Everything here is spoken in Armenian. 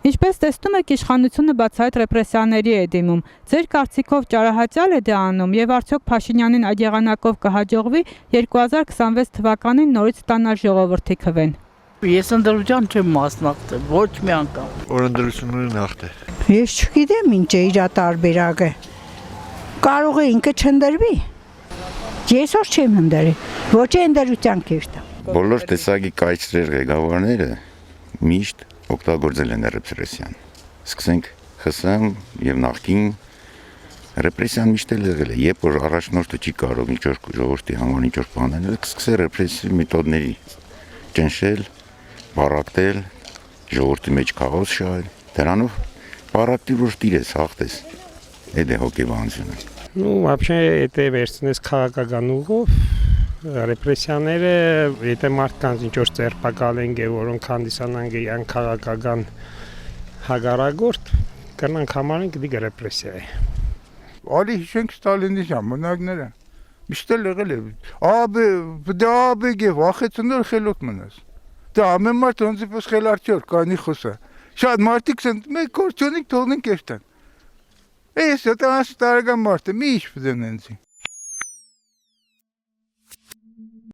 Ինչպես տեսնում եք, իշխանությունը բացահայտ ռեպրեսիաների է դիմում։ Ձեր կարծիքով ճարահատյալ է դա անում եւ արդյոք Փաշինյանին այդ եղանակով կհաջողվի 2026 թվականին նորից ստանալ ժողովրդի քվեն։ Ես ընդդրության չեմ մասնակցել, ոչ մի անգամ։ Օրենսդրությունների նախտ է։ Ես չգիտեմ ինչ է իր տարբերակը։ Կարող է ինքը չընդրվի։ Ես որ չեմ ընդրի, ոչ է ընդրության կերտը։ Բոլոր տեսակի կայացրեր ղեկավարները միշտ օգտագործել են ռեպրեսիան։ Սկսենք ԽՍՀՄ եւ նախկին ռեպրեսիան միշտ եղել է, երբ որ առաջնորդը չի կարող ինչ-որ ժողովրդի համար ինչ-որ բանել, սկսել ռեպրեսիվ մեթոդների ճնշել, բարակտել, ժողովրդի մեջ քաոս շահել։ Դրանով բարակտի որ տիրես, հաղթես։ Այդ է հոգեբանությունը։ Ну, вообще, եթե վերցնես քաղաքական ուղով, ռեպրեսիաները, եթե մարդկանց ինչ-որ ձերբակալ են, որոնք հանդիսանան են քաղաքական հագարագործ, կրնանք համարեն դիգ ռեպրեսիա է։ Ալի հիշենք Ստալինի ժամանակները։ Միշտ եղել է։ Աբե վախեցնոր խելոք մնաս։ Դա ամեն մարդ ոնց է խելարչոր կանի խոսա։ Շատ մարդիկ են մեկ կորչոնիկ թողնեն կերտան։ Ես դա տարեկան մարդ է, մի ինչ պիտի նենցի։